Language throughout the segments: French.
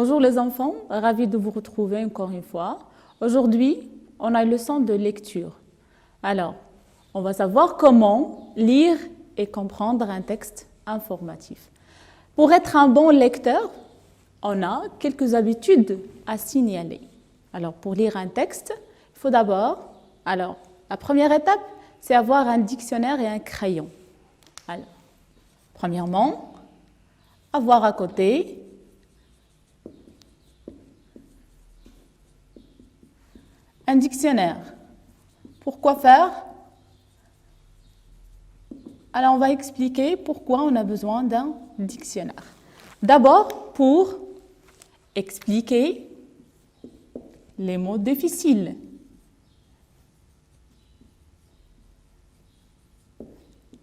Bonjour les enfants, ravi de vous retrouver encore une fois. Aujourd'hui, on a une leçon de lecture. Alors, on va savoir comment lire et comprendre un texte informatif. Pour être un bon lecteur, on a quelques habitudes à signaler. Alors, pour lire un texte, il faut d'abord, la première étape, c'est avoir un dictionnaire et un crayon. Alors, premièrement, avoir à côté un dictionnaire. Pourquoi faire? Alors, on va expliquer pourquoi on a besoin d'un dictionnaire. D'abord, pour expliquer les mots difficiles.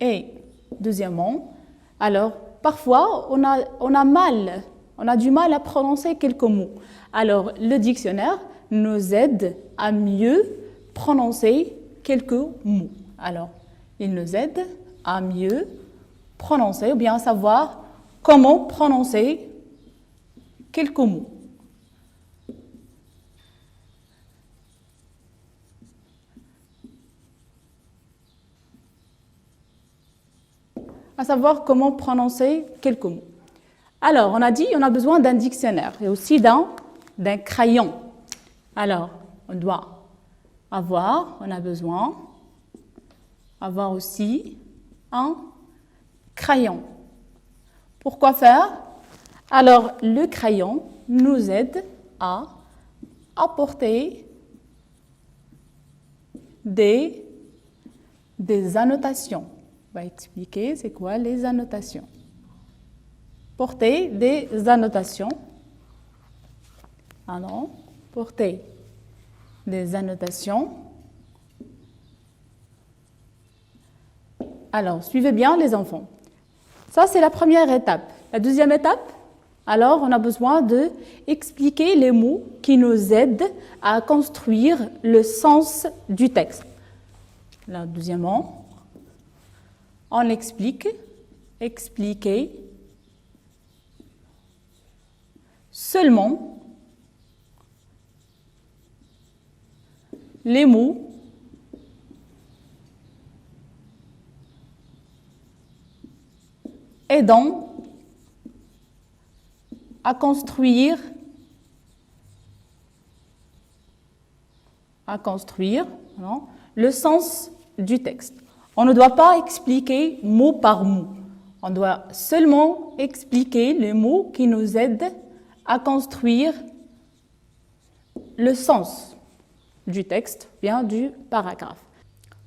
Et deuxièmement, alors parfois on a du mal à prononcer quelques mots. Alors le dictionnaire nous aide à mieux prononcer quelques mots. Alors il nous aide à mieux prononcer ou bien à savoir comment prononcer quelques mots. À savoir comment prononcer quelques mots. Alors, on a dit on a besoin d'un dictionnaire et aussi d'un crayon. Alors, on a besoin avoir aussi un crayon. Pourquoi faire? Alors, le crayon nous aide à apporter des annotations. On va expliquer c'est quoi les annotations. Porter des annotations. Porter des annotations. Alors, suivez bien les enfants. Ça, c'est la première étape. La deuxième étape, alors, on a besoin d'expliquer les mots qui nous aident à construire le sens du texte. Là, deuxièmement, on expliquer seulement les mots aidant à construire le sens du texte. On ne doit pas expliquer mot par mot. On doit seulement expliquer les mots qui nous aident à construire le sens du texte, bien du paragraphe.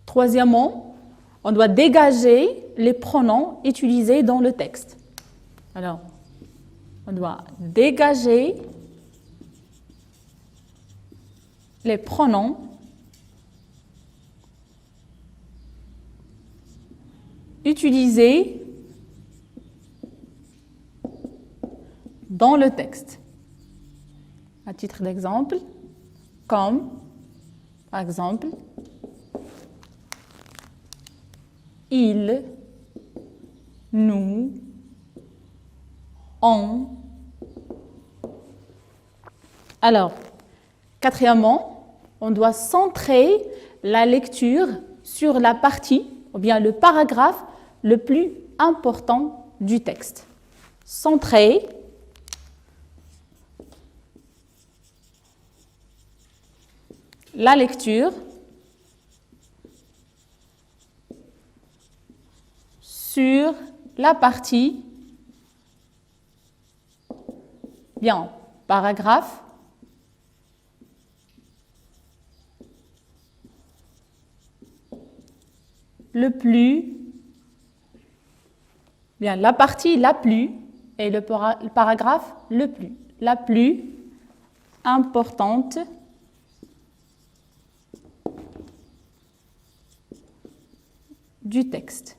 Troisièmement, on doit dégager les pronoms utilisés dans le texte. Alors, on doit dégager les pronoms utilisés dans le texte. À titre d'exemple, comme, par exemple, il, nous, on. Alors, quatrièmement, on doit centrer la lecture sur la partie ou bien le paragraphe le plus important du texte. Centrer la lecture sur la partie, bien, paragraphe, le plus, bien, la partie la plus et le paragraphe le plus, la plus importante du texte.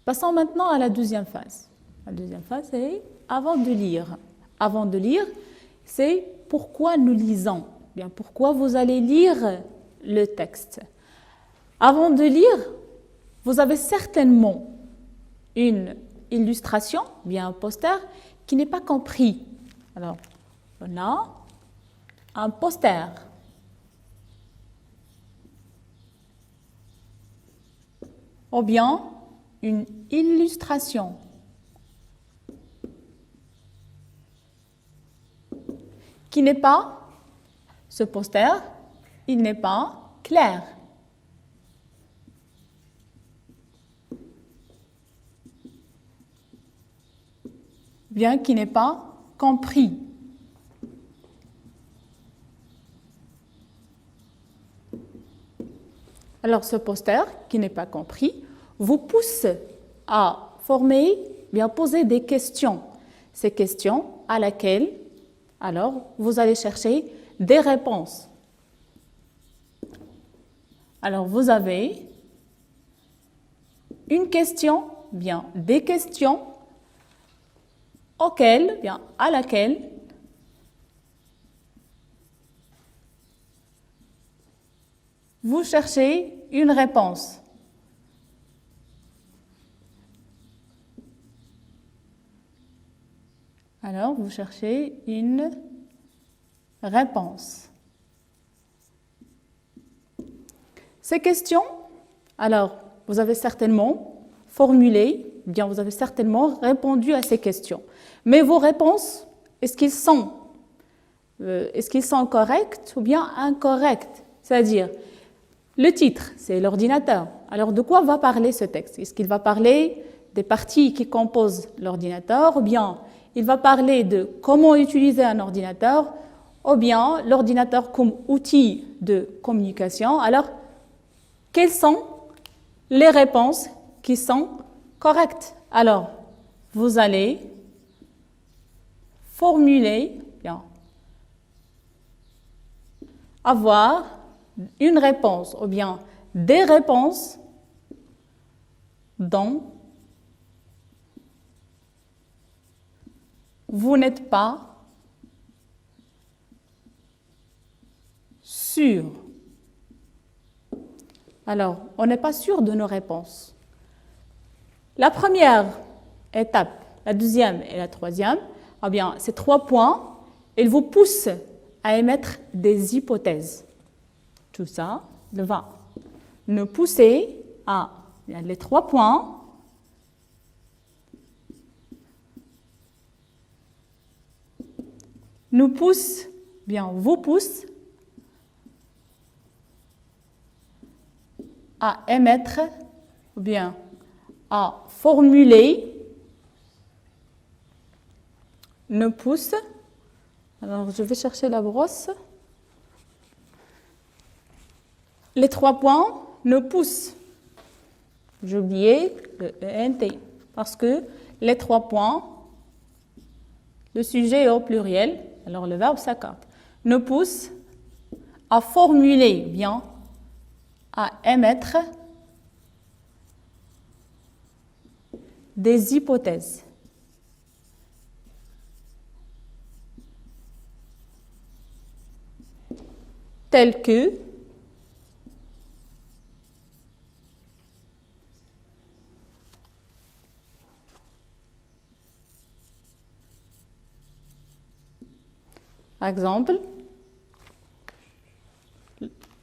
Passons maintenant à la deuxième phase. La deuxième phase, c'est avant de lire. Avant de lire, c'est pourquoi nous lisons. Bien, pourquoi vous allez lire le texte. Avant de lire, vous avez certainement une illustration, bien un poster qui n'est pas compris. Alors, on a un poster. Ou bien une illustration. Qui n'est pas, ce poster, il n'est pas clair. Bien qui n'est pas compris. Alors ce poster qui n'est pas compris vous pousse à former, bien poser des questions. Ces questions à laquelle, alors, vous allez chercher des réponses. Alors vous avez une question, bien des questions auxquelles, bien à laquelle vous cherchez une réponse. Alors, vous cherchez une réponse. Ces questions, alors, vous avez certainement formulé, bien, vous avez certainement répondu à ces questions. Mais vos réponses, est-ce qu'ils sont corrects ou bien incorrects? C'est-à-dire, le titre, c'est l'ordinateur. Alors, de quoi va parler ce texte? Est-ce qu'il va parler des parties qui composent l'ordinateur ou bien il va parler de comment utiliser un ordinateur ou bien l'ordinateur comme outil de communication? Alors, quelles sont les réponses qui sont correctes? Alors, vous allez formuler, bien, avoir une réponse ou bien des réponses dont vous n'êtes pas sûr. Alors, on n'est pas sûr de nos réponses. La première étape, la deuxième et la troisième, eh bien, ces 3 points, ils vous poussent à émettre des hypothèses. Tout ça va nous pousser à, les 3 points, nous poussent, bien, vous poussent à émettre, ou bien à formuler, nous poussent. Alors, je vais chercher la brosse. Les 3 points nous poussent. J'ai oublié le ENT parce que les 3 points, le sujet est au pluriel, alors le verbe s'accorde, nous pousse à formuler, bien, à émettre des hypothèses. Telles que par exemple,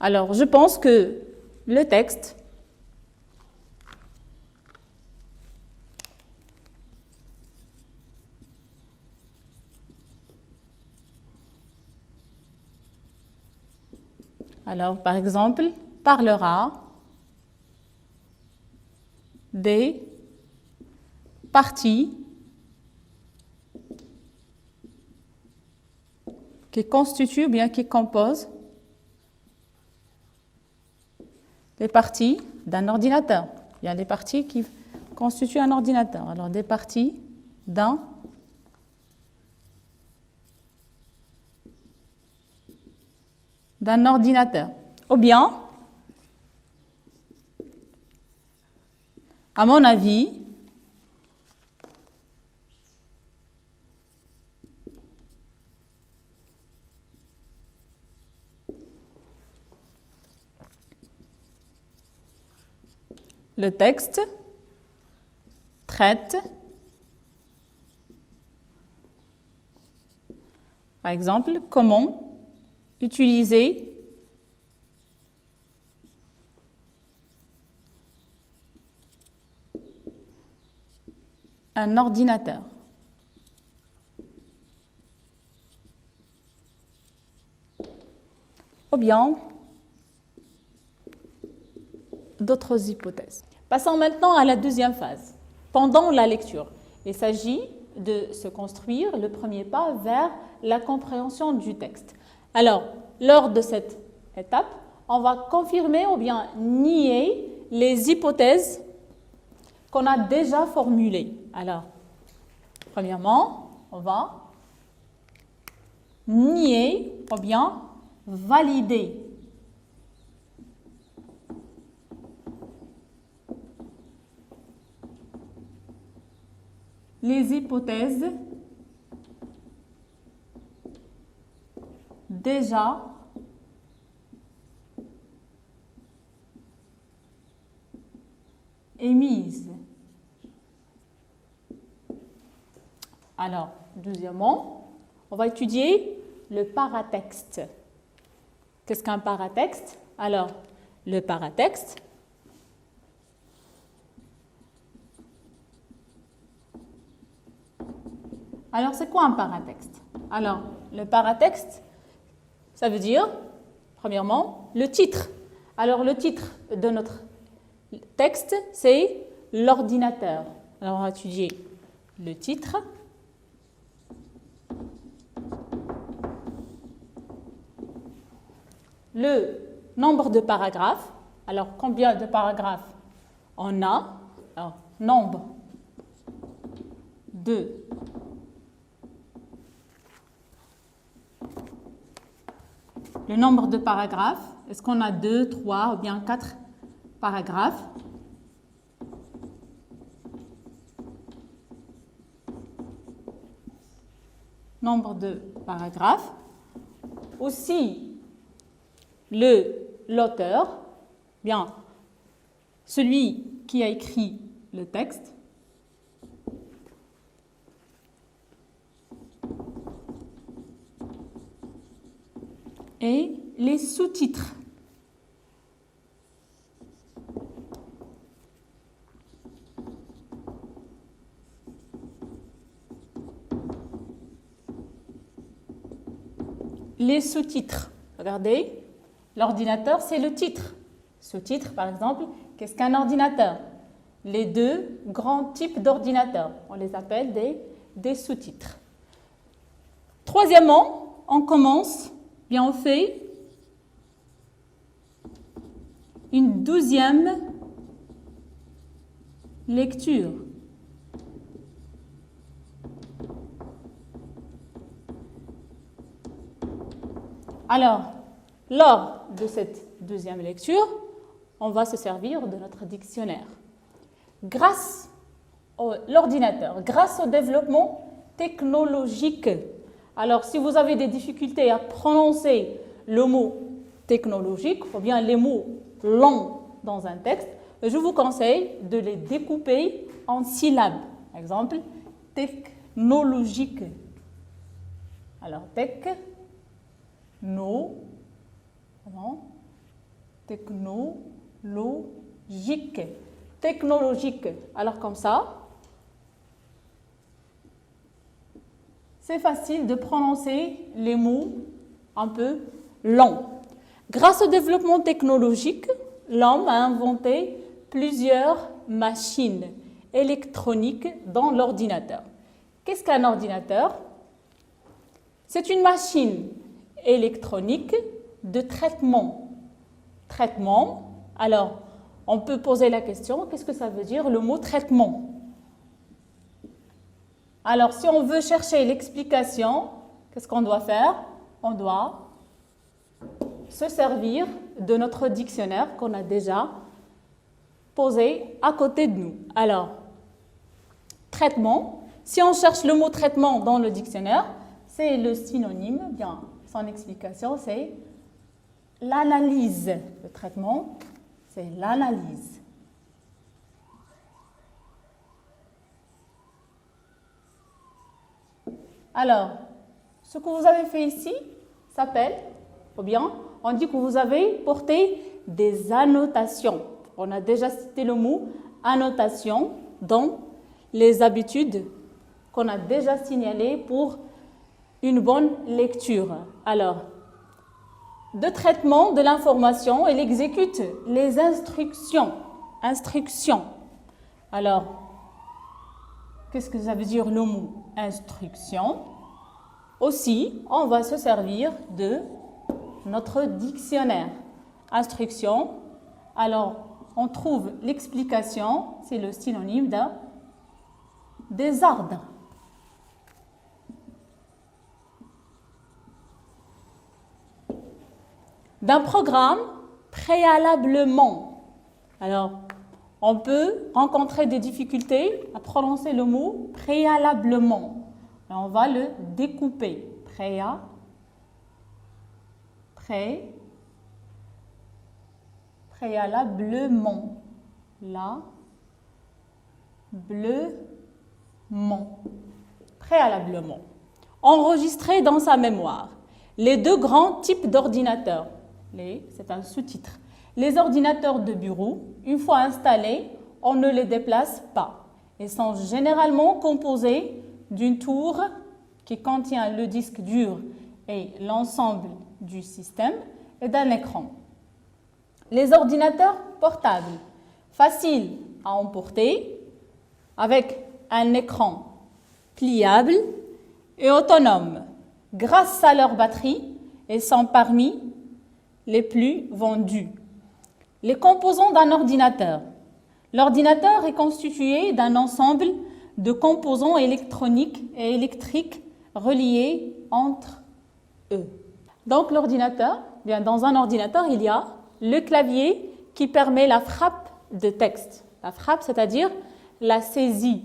alors je pense que le texte alors par exemple parlera des parties qui constituent, bien qui composent les parties d'un ordinateur. Il y a des parties qui constituent un ordinateur. Alors, des parties d'un ordinateur. Ou bien, à mon avis, le texte traite Par exemple, comment utiliser un ordinateur. Ou bien d'autres hypothèses. Passons maintenant à la deuxième phase, pendant la lecture. Il s'agit de se construire le premier pas vers la compréhension du texte. Alors, lors de cette étape, on va confirmer ou bien nier les hypothèses qu'on a déjà formulées. Alors, premièrement, on va nier ou bien valider les hypothèses déjà émises. Alors, deuxièmement, on va étudier le paratexte. Qu'est-ce qu'un paratexte? Alors, le paratexte, alors c'est quoi un paratexte? Alors, le paratexte, ça veut dire, premièrement, le titre. Alors, le titre de notre texte, c'est l'ordinateur. Alors, on va étudier le titre. Le nombre de paragraphes. Alors, combien de paragraphes on a? Alors, nombre de le nombre de paragraphes. Est-ce qu'on a 2, 3 ou bien 4 paragraphes? Nombre de paragraphes. Aussi, l'auteur, bien, celui qui a écrit le texte. Et les sous-titres. Les sous-titres. Regardez, l'ordinateur, c'est le titre. Sous-titre, par exemple, qu'est-ce qu'un ordinateur? Les deux grands types d'ordinateurs, on les appelle des sous-titres. Troisièmement, on commence, bien on fait une 12e lecture. Alors, lors de cette 12e lecture, on va se servir de notre dictionnaire. Grâce à l'ordinateur, grâce au développement technologique. Alors, si vous avez des difficultés à prononcer le mot technologique ou bien les mots longs dans un texte, je vous conseille de les découper en syllabes. Par exemple, technologique. Alors, technologique. Technologique. Alors, comme ça, c'est facile de prononcer les mots un peu longs. Grâce au développement technologique, l'homme a inventé plusieurs machines électroniques dans l'ordinateur. Qu'est-ce qu'un ordinateur? C'est une machine électronique de traitement. Traitement, alors on peut poser la question, qu'est-ce que ça veut dire le mot traitement? Alors si on veut chercher l'explication, qu'est-ce qu'on doit faire? On doit se servir de notre dictionnaire qu'on a déjà posé à côté de nous. Alors, traitement, si on cherche le mot traitement dans le dictionnaire, c'est le synonyme, bien, son explication, c'est l'analyse. Le traitement, c'est l'analyse. Alors, Ce que vous avez fait ici s'appelle, ou bien on dit que vous avez porté des annotations. On a déjà cité le mot annotation dans les habitudes qu'on a déjà signalées pour une bonne lecture. Alors, de traitement de l'information, elle exécute les instructions. Instructions. Alors, qu'est-ce que ça veut dire le mot instruction? Aussi, on va se servir de notre dictionnaire. Instruction. Alors, on trouve l'explication, c'est le synonyme d'un des ordres. D'un programme préalablement. Alors, on peut rencontrer des difficultés à prononcer le mot préalablement. Alors, on va le découper. Préalablement. Préalablement. Enregistrer dans sa mémoire les deux grands types d'ordinateurs. C'est un sous-titre. Les ordinateurs de bureau, une fois installés, on ne les déplace pas. Ils sont généralement composés d'une tour qui contient le disque dur et l'ensemble du système et d'un écran. Les ordinateurs portables, faciles à emporter, avec un écran pliable et autonome. Grâce à leur batterie, ils sont parmi les plus vendus. Les composants d'un ordinateur. L'ordinateur est constitué d'un ensemble de composants électroniques et électriques reliés entre eux. Donc l'ordinateur, bien dans un ordinateur, il y a le clavier qui permet la frappe de texte. La frappe, c'est-à-dire la saisie.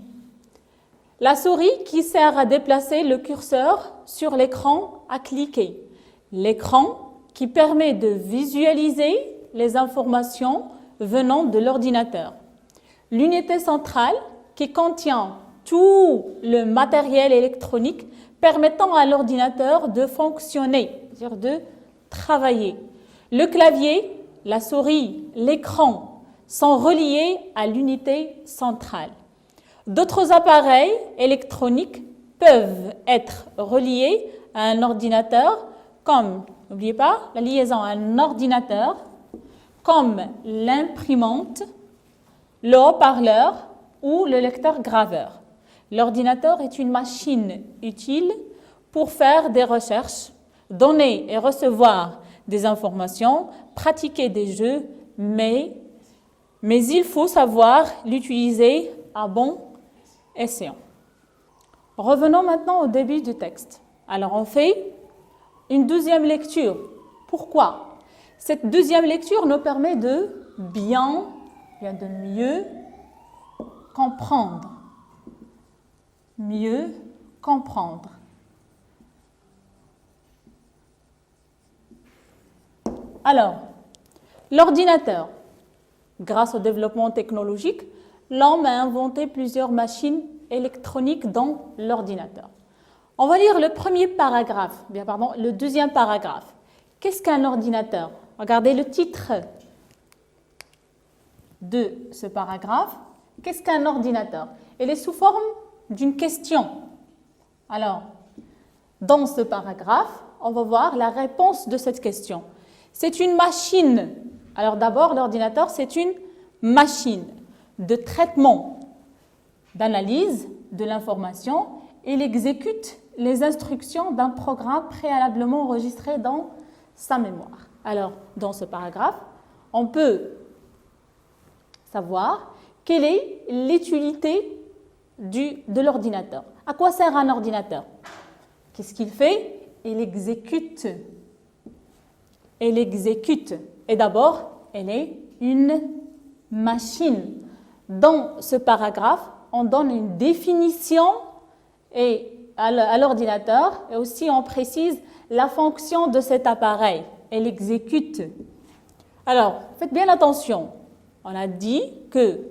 La souris qui sert à déplacer le curseur sur l'écran à cliquer. L'écran qui permet de visualiser les informations venant de l'ordinateur. L'unité centrale qui contient tout le matériel électronique permettant à l'ordinateur de fonctionner, c'est-à-dire de travailler. Le clavier, la souris, l'écran sont reliés à l'unité centrale. D'autres appareils électroniques peuvent être reliés à un ordinateur comme, n'oubliez pas, la liaison à un ordinateur, comme l'imprimante, le haut-parleur ou le lecteur-graveur. L'ordinateur est une machine utile pour faire des recherches, donner et recevoir des informations, pratiquer des jeux, mais il faut savoir l'utiliser à bon escient. Revenons maintenant au début du texte. Alors on fait une deuxième lecture. Pourquoi? Cette deuxième lecture nous permet de mieux comprendre. Mieux comprendre. Alors, l'ordinateur. Grâce au développement technologique, l'homme a inventé plusieurs machines électroniques dans l'ordinateur. On va lire le deuxième paragraphe. Qu'est-ce qu'un ordinateur? Regardez le titre de ce paragraphe. Qu'est-ce qu'un ordinateur? Il est sous forme d'une question. Alors, dans ce paragraphe, on va voir la réponse de cette question. C'est une machine. Alors d'abord, l'ordinateur, c'est une machine de traitement, d'analyse de l'information. Il exécute les instructions d'un programme préalablement enregistré dans sa mémoire. Alors, dans ce paragraphe, on peut savoir quelle est l'utilité de l'ordinateur. À quoi sert un ordinateur? Qu'est-ce qu'il fait? Il exécute. Elle exécute. Et d'abord, elle est une machine. Dans ce paragraphe, on donne une définition à l'ordinateur et aussi on précise la fonction de cet appareil. Elle exécute. Alors, faites bien attention. On a dit que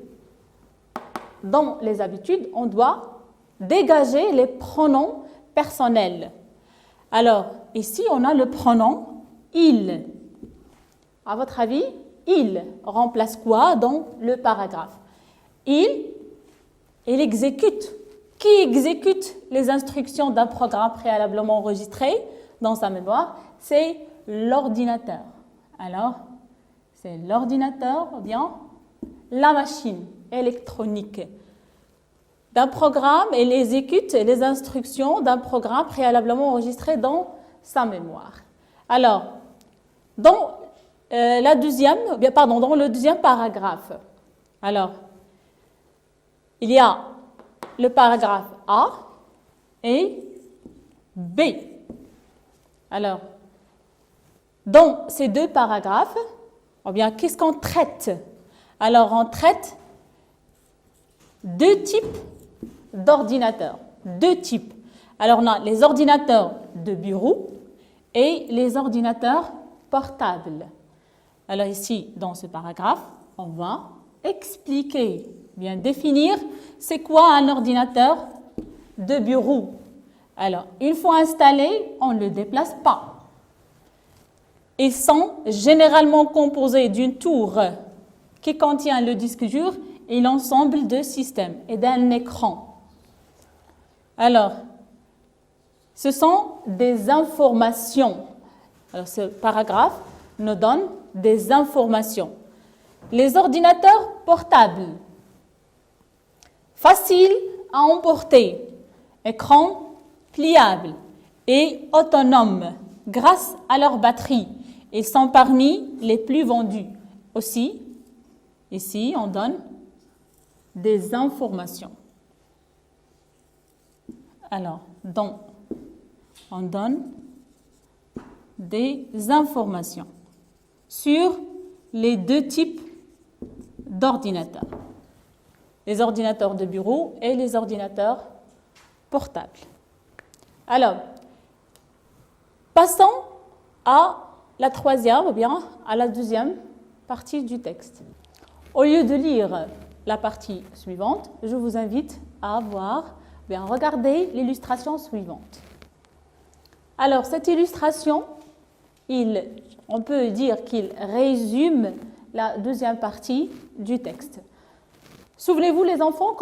dans les habitudes, on doit dégager les pronoms personnels. Alors, ici, on a le pronom il. À votre avis, il remplace quoi dans le paragraphe? Il exécute. Qui exécute les instructions d'un programme préalablement enregistré dans sa mémoire? C'est l'ordinateur. Alors, c'est l'ordinateur ou bien la machine électronique d'un programme. Elle exécute les instructions d'un programme préalablement enregistré dans sa mémoire. Alors, dans le deuxième paragraphe, alors, il y a le paragraphe A et B. Alors, dans ces deux paragraphes, ou bien qu'est-ce qu'on traite? Alors, on traite deux types d'ordinateurs. Deux types. Alors, on a les ordinateurs de bureau et les ordinateurs portables. Alors, ici, dans ce paragraphe, on va expliquer, bien définir, c'est quoi un ordinateur de bureau. Alors, une fois installé, on ne le déplace pas. Ils sont généralement composés d'une tour qui contient le disque dur et l'ensemble de systèmes et d'un écran. Alors, ce sont des informations. Alors, ce paragraphe nous donne des informations. Les ordinateurs portables, faciles à emporter, écran pliable et autonomes grâce à leur batterie. Ils sont parmi les plus vendus. Aussi, ici, on donne des informations. Alors, on donne des informations sur les deux types d'ordinateurs. Les ordinateurs de bureau et les ordinateurs portables. Alors, passons à la troisième ou bien à la deuxième partie du texte. Au lieu de lire la partie suivante, je vous invite à regarder l'illustration suivante. Alors, cette illustration, on peut dire qu'il résume la deuxième partie du texte. Souvenez-vous, les enfants, ce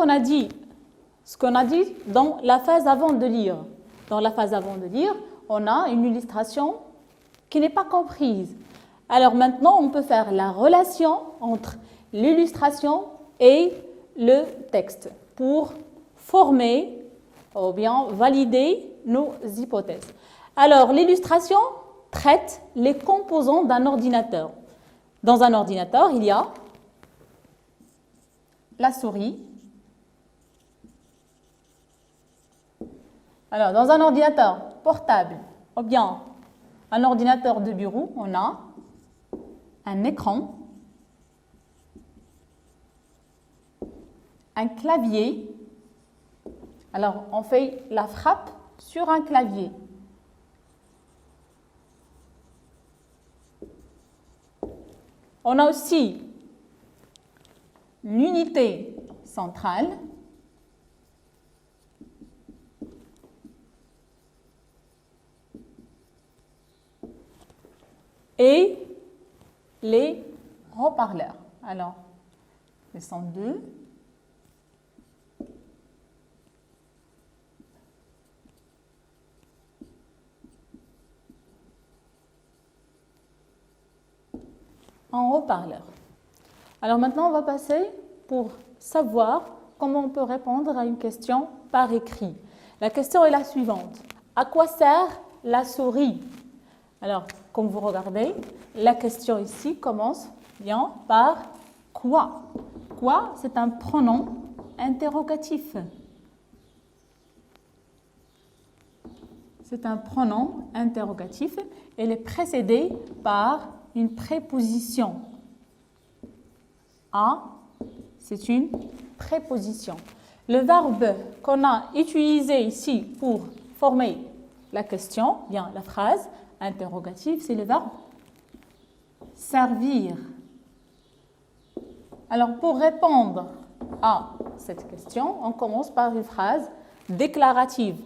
qu'on a dit dans la phase avant de lire. Dans la phase avant de lire, on a une illustration qui n'est pas comprise. Alors maintenant, on peut faire la relation entre l'illustration et le texte pour former ou bien valider nos hypothèses. Alors, l'illustration traite les composants d'un ordinateur. Dans un ordinateur, il y a la souris. Alors, dans un ordinateur portable, ou bien un ordinateur de bureau, on a un écran, un clavier. Alors, on fait la frappe sur un clavier. On a aussi l'unité centrale. Et les haut-parleurs. Alors, ce sont deux. En haut-parleur. Alors maintenant, on va passer pour savoir comment on peut répondre à une question par écrit. La question est la suivante. À quoi sert la souris? Alors, comme vous regardez, la question ici commence bien par quoi? Quoi, c'est un pronom interrogatif. C'est un pronom interrogatif. Elle est précédée par une préposition. À, c'est une préposition. Le verbe qu'on a utilisé ici pour former la question, bien la phrase interrogative, c'est le verbe servir. Alors, pour répondre à cette question, on commence par une phrase déclarative.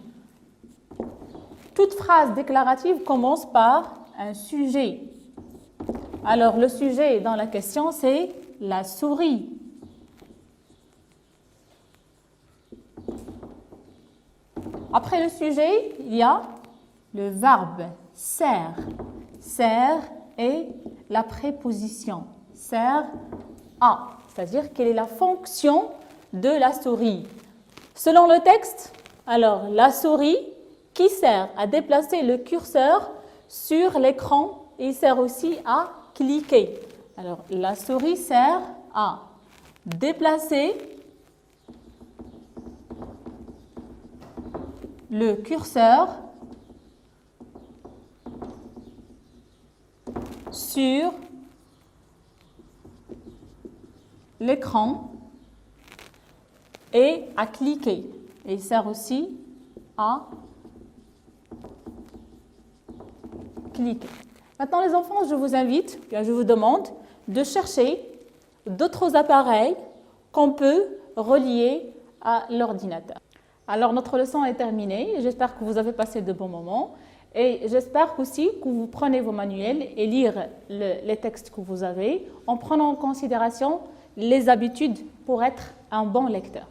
toute phrase déclarative commence par un sujet. Alors, le sujet dans la question, c'est la souris. Après le sujet, il y a le verbe sert. Sert est la préposition. Sert à, c'est-à-dire quelle est la fonction de la souris. Selon le texte, alors la souris qui sert à déplacer le curseur sur l'écran et sert aussi à cliquer. Alors la souris sert à déplacer le curseur sur l'écran et à cliquer. Et il sert aussi à cliquer. Maintenant les enfants, je vous invite, je vous demande de chercher d'autres appareils qu'on peut relier à l'ordinateur. Alors notre leçon est terminée, j'espère que vous avez passé de bons moments et j'espère aussi que vous prenez vos manuels et lire les textes que vous avez en prenant en considération les habitudes pour être un bon lecteur.